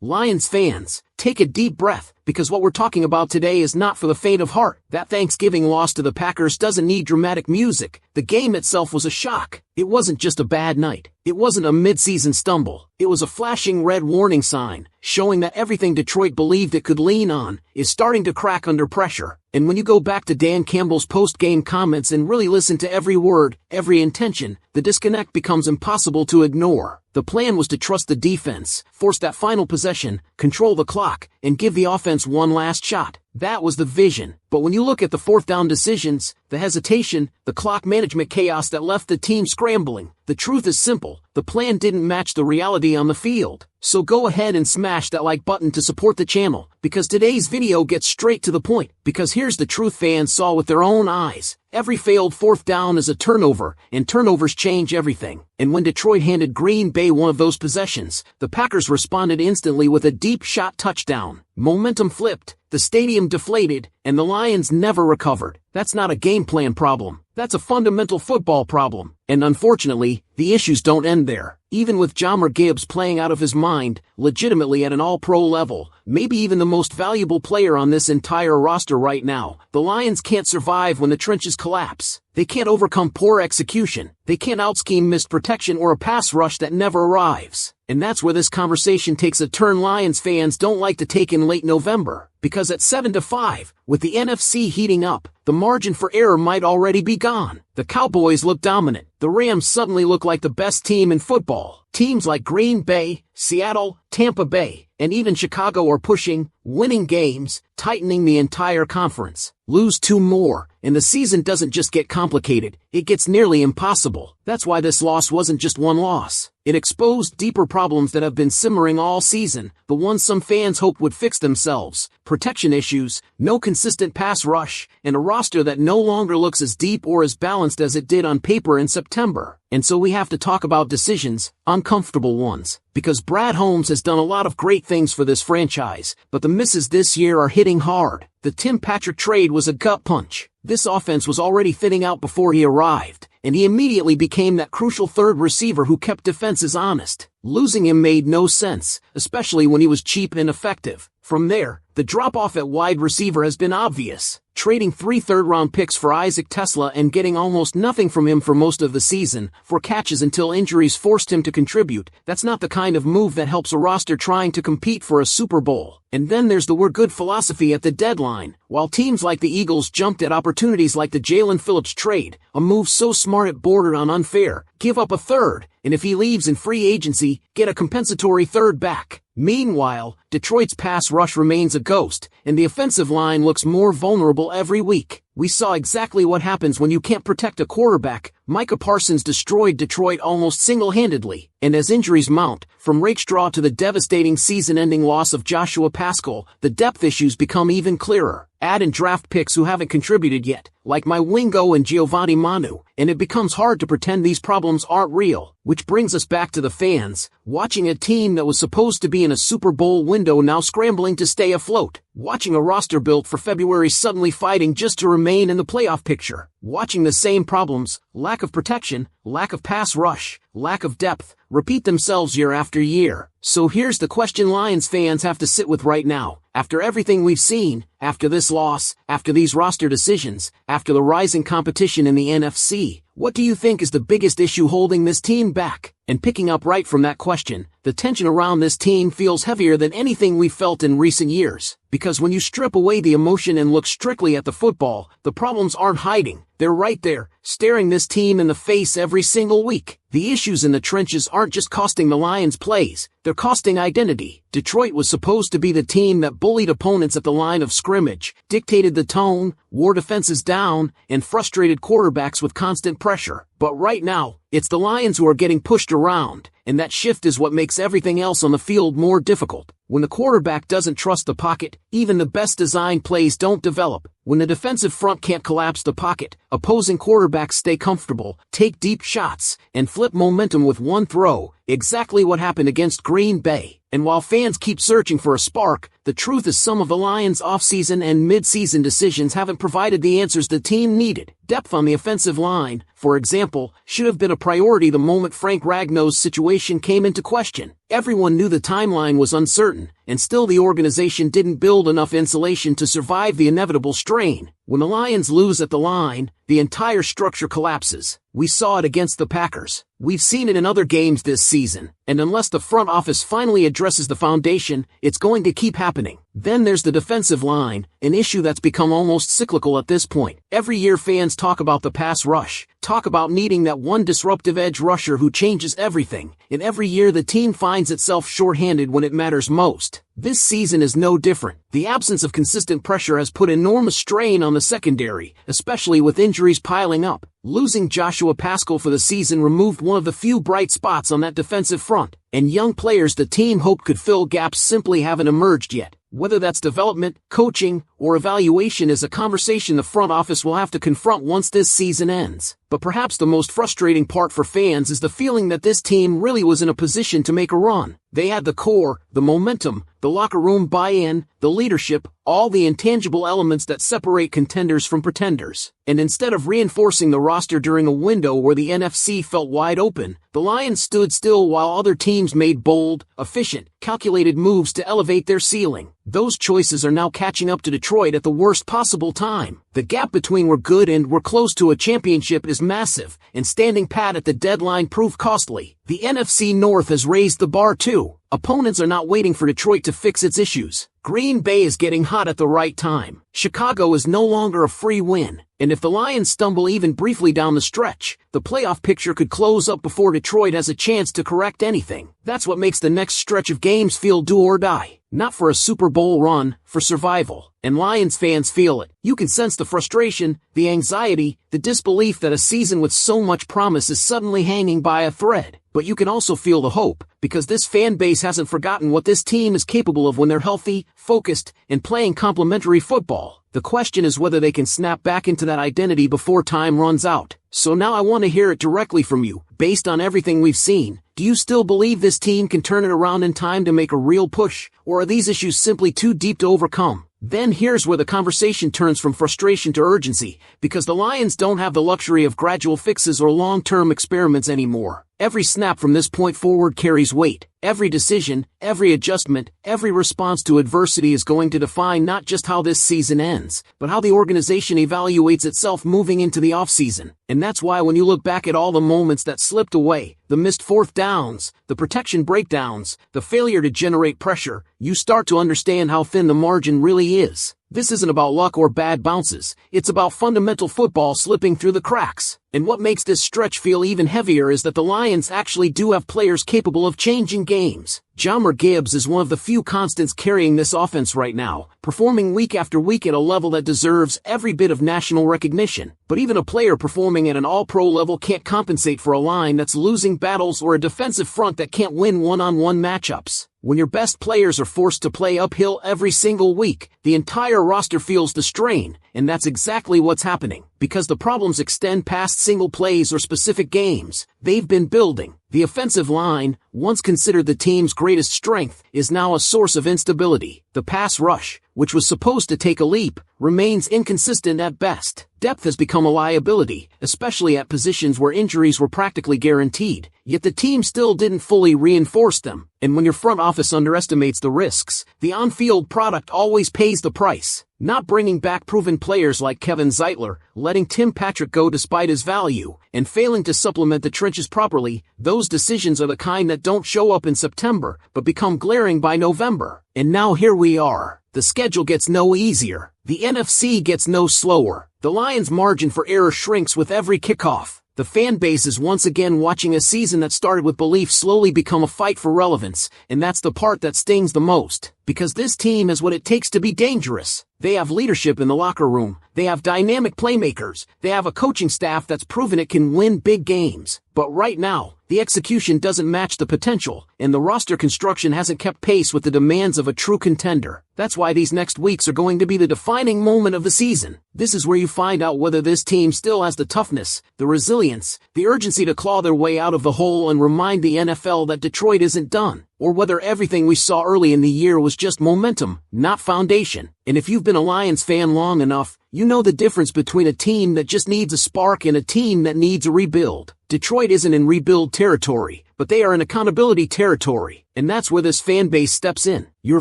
Lions fans, take a deep breath, because what we're talking about today is not for the faint of heart. That Thanksgiving loss to the Packers doesn't need dramatic music. The game itself was a shock. It wasn't just a bad night. It wasn't a mid-season stumble. It was a flashing red warning sign, showing that everything Detroit believed it could lean on is starting to crack under pressure. And when you go back to Dan Campbell's post-game comments and really listen to every word, every intention, the disconnect becomes impossible to ignore. The plan was to trust the defense, force that final possession, control the clock, and give the offense one last shot. That was the vision. But when you look at the fourth down decisions, the hesitation, the clock management chaos that left the team scrambling, the truth is simple. The plan didn't match the reality on the field. So go ahead and smash that like button to support the channel, because today's video gets straight to the point. Because here's the truth fans saw with their own eyes. Every failed fourth down is a turnover, and turnovers change everything. And when Detroit handed Green Bay one of those possessions, the Packers responded instantly with a deep shot touchdown. Momentum flipped, the stadium deflated, and the Lions never recovered. That's not a game plan problem. That's a fundamental football problem. And unfortunately, the issues don't end there. Even with Jahmyr Gibbs playing out of his mind, legitimately at an all-pro level, maybe even the most valuable player on this entire roster right now, the Lions can't survive when the trenches collapse. They can't overcome poor execution. They can't out-scheme missed protection or a pass rush that never arrives. And that's where this conversation takes a turn Lions fans don't like to take in late November. Because at 7-5, with the NFC heating up, the margin for error might already be gone. The Cowboys look dominant. The Rams suddenly look like the best team in football. Teams like Green Bay, Seattle, Tampa Bay, and even Chicago are pushing, winning games, tightening the entire conference. Lose two more, and the season doesn't just get complicated, it gets nearly impossible. That's why this loss wasn't just one loss. It exposed deeper problems that have been simmering all season, the ones some fans hoped would fix themselves. Protection issues, no consistent pass rush, and a roster that no longer looks as deep or as balanced as it did on paper in September. And so we have to talk about decisions, uncomfortable ones. Because Brad Holmes has done a lot of great things for this franchise, but the misses this year are hitting hard. The Tim Patrick trade was a gut punch. This offense was already thinning out before he arrived, and he immediately became that crucial third receiver who kept defenses honest. Losing him made no sense, especially when he was cheap and effective. From there, the drop-off at wide receiver has been obvious. Trading 3 third-round picks for Isaac Tesla and getting almost nothing from him for most of the season, for catches until injuries forced him to contribute, that's not the kind of move that helps a roster trying to compete for a Super Bowl. And then there's the "we're good" philosophy at the deadline. While teams like the Eagles jumped at opportunities like the Jalen Phillips trade, a move so smart it bordered on unfair, give up a third, and if he leaves in free agency, get a compensatory third back. Meanwhile, Detroit's pass rush remains a ghost, and the offensive line looks more vulnerable every week. We saw exactly what happens when you can't protect a quarterback. Micah Parsons destroyed Detroit almost single-handedly, and as injuries mount, from Rakestraw to the devastating season-ending loss of Joshua Paschal, the depth issues become even clearer. Add in draft picks who haven't contributed yet, like my Wingo and Giovanni Manu, and it becomes hard to pretend these problems aren't real. Which brings us back to the fans, watching a team that was supposed to be in a Super Bowl window now scrambling to stay afloat. Watching a roster built for February suddenly fighting just to remain in the playoff picture. Watching the same problems, lack of protection, lack of pass rush, lack of depth, repeat themselves year after year. So here's the question Lions fans have to sit with right now. After everything we've seen, after this loss, after these roster decisions, after the rising competition in the NFC, what do you think is the biggest issue holding this team back? And picking up right from that question, the tension around this team feels heavier than anything we've felt in recent years. Because when you strip away the emotion and look strictly at the football, the problems aren't hiding. They're right there, staring this team in the face every single week. The issues in the trenches aren't just costing the Lions plays, they're costing identity. Detroit was supposed to be the team that bullied opponents at the line of scrimmage, dictated the tone, wore defenses down, and frustrated quarterbacks with constant pressure. But right now, it's the Lions who are getting pushed around, and that shift is what makes everything else on the field more difficult. When the quarterback doesn't trust the pocket, even the best designed plays don't develop. When the defensive front can't collapse the pocket, opposing quarterbacks stay comfortable, take deep shots, and flip momentum with one throw, exactly what happened against Green Bay. And while fans keep searching for a spark, the truth is some of the Lions' offseason and mid-season decisions haven't provided the answers the team needed. Depth on the offensive line, for example, should have been a priority the moment Frank Ragnow's situation came into question. Everyone knew the timeline was uncertain, and still the organization didn't build enough insulation to survive the inevitable strain. When the Lions lose at the line, the entire structure collapses. We saw it against the Packers. We've seen it in other games this season, and unless the front office finally addresses the foundation, it's going to keep happening. Then there's the defensive line, an issue that's become almost cyclical at this point. Every year fans talk about the pass rush, talk about needing that one disruptive edge rusher who changes everything, and every year the team finds itself shorthanded when it matters most. This season is no different. The absence of consistent pressure has put enormous strain on the secondary, especially with injuries piling up. Losing Joshua Paschal for the season removed one of the few bright spots on that defensive front, and young players the team hoped could fill gaps simply haven't emerged yet. Whether that's development, coaching, or evaluation is a conversation the front office will have to confront once this season ends. But perhaps the most frustrating part for fans is the feeling that this team really was in a position to make a run. They had the core, the momentum, the locker room buy-in, the leadership, all the intangible elements that separate contenders from pretenders. And instead of reinforcing the roster during a window where the NFC felt wide open, the Lions stood still while other teams made bold, efficient, calculated moves to elevate their ceiling. Those choices are now catching up to Detroit at the worst possible time. The gap between we're good and we're close to a championship is massive, and standing pat at the deadline proved costly. The NFC North has raised the bar too. Opponents are not waiting for Detroit to fix its issues. Green Bay is getting hot at the right time. Chicago is no longer a free win. And if the Lions stumble even briefly down the stretch, the playoff picture could close up before Detroit has a chance to correct anything. That's what makes the next stretch of games feel do or die. Not for a Super Bowl run, for survival. And Lions fans feel it. You can sense the frustration, the anxiety, the disbelief that a season with so much promise is suddenly hanging by a thread. But you can also feel the hope, because this fan base hasn't forgotten what this team is capable of when they're healthy, focused, and playing complementary football. The question is whether they can snap back into that identity before time runs out. So now I want to hear it directly from you. Based on everything we've seen, do you still believe this team can turn it around in time to make a real push, or are these issues simply too deep to overcome? Then here's where the conversation turns from frustration to urgency, because the Lions don't have the luxury of gradual fixes or long-term experiments anymore. Every snap from this point forward carries weight. Every decision, every adjustment, every response to adversity is going to define not just how this season ends, but how the organization evaluates itself moving into the offseason. And that's why when you look back at all the moments that slipped away, the missed fourth downs, the protection breakdowns, the failure to generate pressure, you start to understand how thin the margin really is. This isn't about luck or bad bounces, it's about fundamental football slipping through the cracks. And what makes this stretch feel even heavier is that the Lions actually do have players capable of changing games. Jahmyr Gibbs is one of the few constants carrying this offense right now, performing week after week at a level that deserves every bit of national recognition. But even a player performing at an all-pro level can't compensate for a line that's losing battles or a defensive front that can't win one-on-one matchups. When your best players are forced to play uphill every single week, the entire roster feels the strain, and that's exactly what's happening. Because the problems extend past single plays or specific games, they've been building. The offensive line, once considered the team's greatest strength, is now a source of instability. The pass rush, which was supposed to take a leap, remains inconsistent at best. Depth has become a liability, especially at positions where injuries were practically guaranteed, yet the team still didn't fully reinforce them. And when your front office underestimates the risks, the on-field product always pays the price. Not bringing back proven players like Kevin Zeitler, letting Tim Patrick go despite his value, and failing to supplement the trenches properly, those decisions are the kind that don't show up in September, but become glaring by November. And now here we are. The schedule gets no easier. The NFC gets no slower. The Lions' margin for error shrinks with every kickoff. The fan base is once again watching a season that started with belief slowly become a fight for relevance, and that's the part that stings the most. Because this team has what it takes to be dangerous. They have leadership in the locker room. They have dynamic playmakers. They have a coaching staff that's proven it can win big games. But right now, the execution doesn't match the potential, and the roster construction hasn't kept pace with the demands of a true contender. That's why these next weeks are going to be the defining moment of the season. This is where you find out whether this team still has the toughness, the resilience, the urgency to claw their way out of the hole and remind the NFL that Detroit isn't done, or whether everything we saw early in the year was just momentum, not foundation. And if you've been a Lions fan long enough, you know the difference between a team that just needs a spark and a team that needs a rebuild. Detroit isn't in rebuild territory, but they are in accountability territory, and that's where this fan base steps in. Your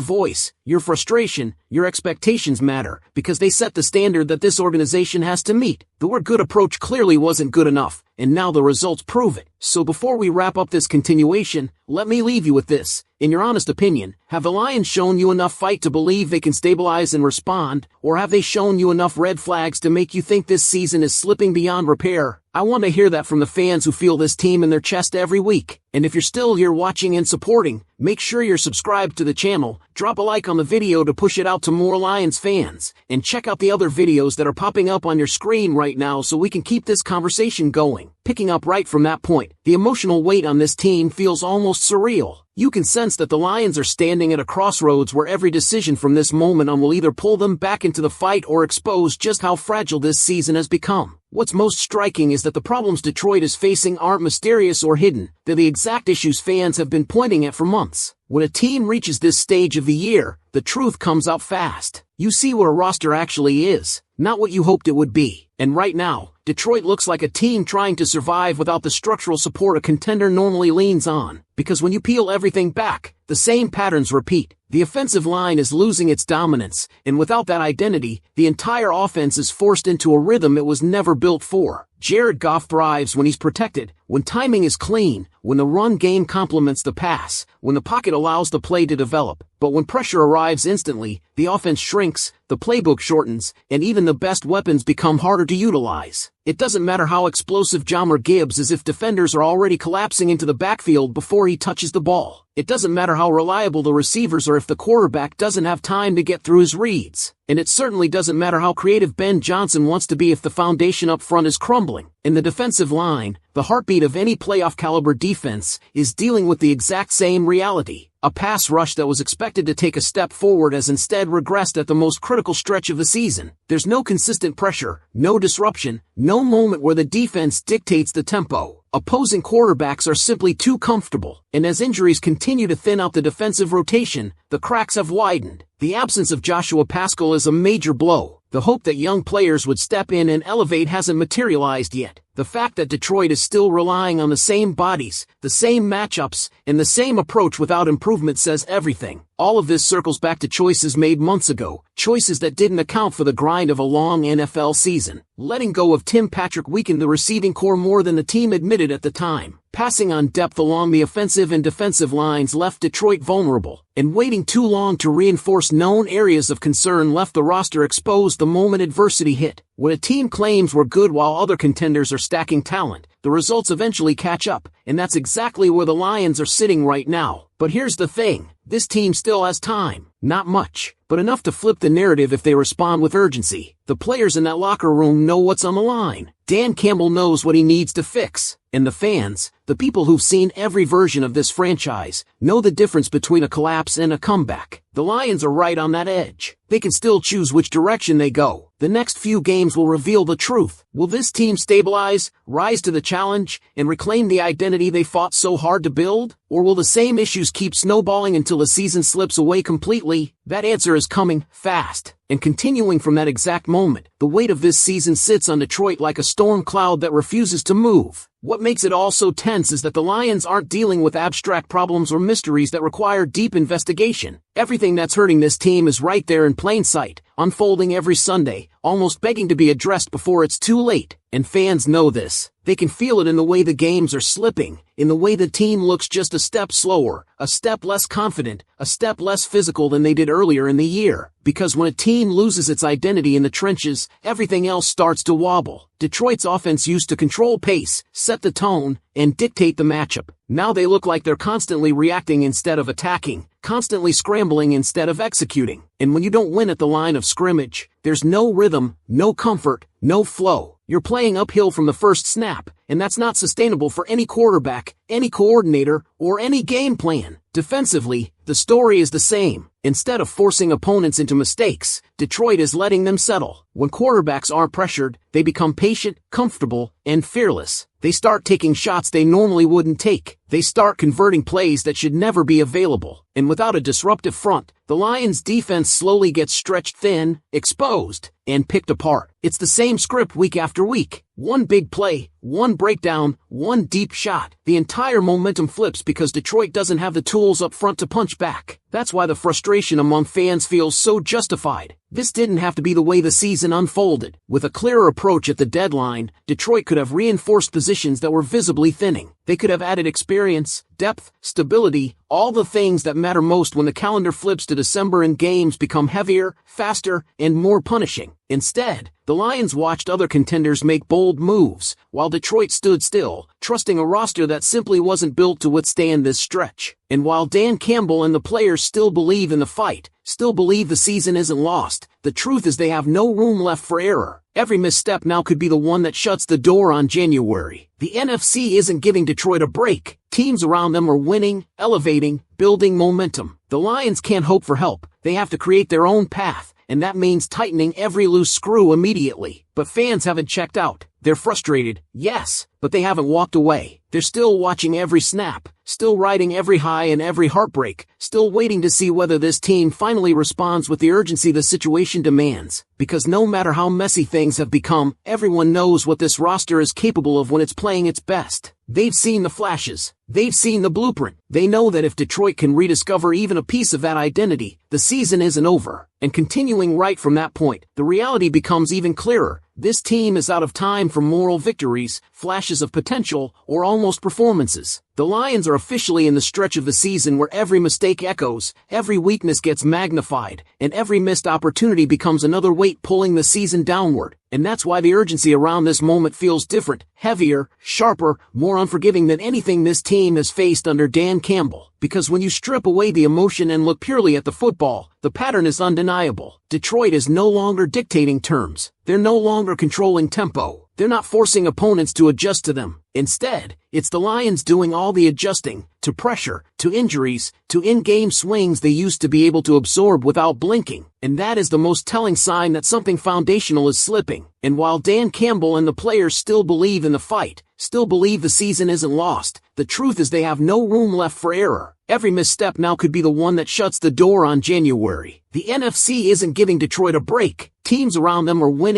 voice, your frustration, your expectations matter, because they set the standard that this organization has to meet. The word good approach clearly wasn't good enough, and now the results prove it. So before we wrap up this continuation, let me leave you with this. In your honest opinion, have the Lions shown you enough fight to believe they can stabilize and respond, or have they shown you enough red flags to make you think this season is slipping beyond repair? I want to hear that from the fans who feel this team in their chest every week. And if you're still here watching and supporting, make sure you're subscribed to the channel, drop a like on the video to push it out to more Lions fans, and check out the other videos that are popping up on your screen right now so we can keep this conversation going. Picking up right from that point, the emotional weight on this team feels almost surreal. You can sense that the Lions are standing at a crossroads where every decision from this moment on will either pull them back into the fight or expose just how fragile this season has become. What's most striking is that the problems Detroit is facing aren't mysterious or hidden. They're the exact issues fans have been pointing at for months. When a team reaches this stage of the year, the truth comes out fast. You see what a roster actually is, not what you hoped it would be. And right now, Detroit looks like a team trying to survive without the structural support a contender normally leans on. Because when you peel everything back, the same patterns repeat. The offensive line is losing its dominance, and without that identity, the entire offense is forced into a rhythm it was never built for. Jared Goff thrives when he's protected, when timing is clean, when the run game complements the pass, when the pocket allows the play to develop. But when pressure arrives instantly, the offense shrinks, the playbook shortens, and even the best weapons become harder to utilize. It doesn't matter how explosive Jahmyr Gibbs is if defenders are already collapsing into the backfield before he touches the ball. It doesn't matter how reliable the receivers are if the quarterback doesn't have time to get through his reads. And it certainly doesn't matter how creative Ben Johnson wants to be if the foundation up front is crumbling. In the defensive line, the heartbeat of any playoff-caliber defense is dealing with the exact same reality. A pass rush that was expected to take a step forward has instead regressed at the most critical stretch of the season. There's no consistent pressure, no disruption, no moment where the defense dictates the tempo. Opposing quarterbacks are simply too comfortable, and as injuries continue to thin out the defensive rotation, the cracks have widened. The absence of Joshua Paschal is a major blow. The hope that young players would step in and elevate hasn't materialized yet. The fact that Detroit is still relying on the same bodies, the same matchups, and the same approach without improvement says everything. All of this circles back to choices made months ago, choices that didn't account for the grind of a long NFL season. Letting go of Tim Patrick weakened the receiving core more than the team admitted at the time. Passing on depth along the offensive and defensive lines left Detroit vulnerable, and waiting too long to reinforce known areas of concern left the roster exposed the moment adversity hit. When a team claims we're good while other contenders are stacking talent, the results eventually catch up, and that's exactly where the Lions are sitting right now. But here's the thing, this team still has time. Not much, but enough to flip the narrative if they respond with urgency. The players in that locker room know what's on the line. Dan Campbell knows what he needs to fix. And the fans, the people who've seen every version of this franchise, know the difference between a collapse and a comeback. The Lions are right on that edge. They can still choose which direction they go. The next few games will reveal the truth. Will this team stabilize, rise to the challenge, and reclaim the identity they fought so hard to build? Or will the same issues keep snowballing until the season slips away completely? That answer is coming fast. And continuing from that exact moment, the weight of this season sits on Detroit like a storm cloud that refuses to move. What makes it all so tense is that the Lions aren't dealing with abstract problems or mysteries that require deep investigation. Everything that's hurting this team is right there in plain sight, unfolding every Sunday, almost begging to be addressed before it's too late. And fans know this. They can feel it in the way the games are slipping, in the way the team looks just a step slower, a step less confident, a step less physical than they did earlier in the year. Because when a team loses its identity in the trenches, everything else starts to wobble. Detroit's offense used to control pace, set the tone, and dictate the matchup. Now they look like they're constantly reacting instead of attacking, constantly scrambling instead of executing. And when you don't win at the line of scrimmage, there's no rhythm, no comfort, no flow. You're playing uphill from the first snap, and that's not sustainable for any quarterback, any coordinator, or any game plan. Defensively, the story is the same. Instead of forcing opponents into mistakes, Detroit is letting them settle. When quarterbacks aren't pressured, they become patient, comfortable, and fearless. They start taking shots they normally wouldn't take. They start converting plays that should never be available. And without a disruptive front, the Lions' defense slowly gets stretched thin, exposed, and picked apart. It's the same script week after week. One big play, one breakdown, one deep shot. The entire momentum flips because Detroit doesn't have the tools up front to punch back. That's why the frustration among fans feels so justified. This didn't have to be the way the season unfolded. With a clearer approach at the deadline, Detroit could have reinforced positions that were visibly thinning. They could have added experience, depth, stability, all the things that matter most when the calendar flips to December and games become heavier, faster, and more punishing. Instead, the Lions watched other contenders make bold moves, while Detroit stood still, trusting a roster that simply wasn't built to withstand this stretch. And while Dan Campbell and the players still believe in the fight, still believe the season isn't lost, the truth is they have no room left for error. Every misstep now could be the one that shuts the door on January. The NFC isn't giving Detroit a break. Teams around them are winning, elevating, building momentum. The Lions can't hope for help. They have to create their own path, and that means tightening every loose screw immediately. But fans haven't checked out. They're frustrated, yes, but they haven't walked away. They're still watching every snap, still riding every high and every heartbreak, still waiting to see whether this team finally responds with the urgency the situation demands. Because no matter how messy things have become, everyone knows what this roster is capable of when it's playing its best. They've seen the flashes. They've seen the blueprint. They know that if Detroit can rediscover even a piece of that identity, the season isn't over. And continuing right from that point, the reality becomes even clearer. This team is out of time for moral victories, flashes of potential, or almost performances. The Lions are officially in the stretch of the season where every mistake echoes, every weakness gets magnified, and every missed opportunity becomes another weight pulling the season downward. And that's why the urgency around this moment feels different, heavier, sharper, more unforgiving than anything this team has faced under Dan Campbell. Because when you strip away the emotion and look purely at the football, the pattern is undeniable. Detroit is no longer dictating terms. They're no longer controlling tempo. They're not forcing opponents to adjust to them. Instead, it's the Lions doing all the adjusting, to pressure, to injuries, to in-game swings they used to be able to absorb without blinking. And that is the most telling sign that something foundational is slipping. And while Dan Campbell and the players still believe in the fight, still believe the season isn't lost, the truth is they have no room left for error. Every misstep now could be the one that shuts the door on January. The NFC isn't giving Detroit a break. Teams around them are winning.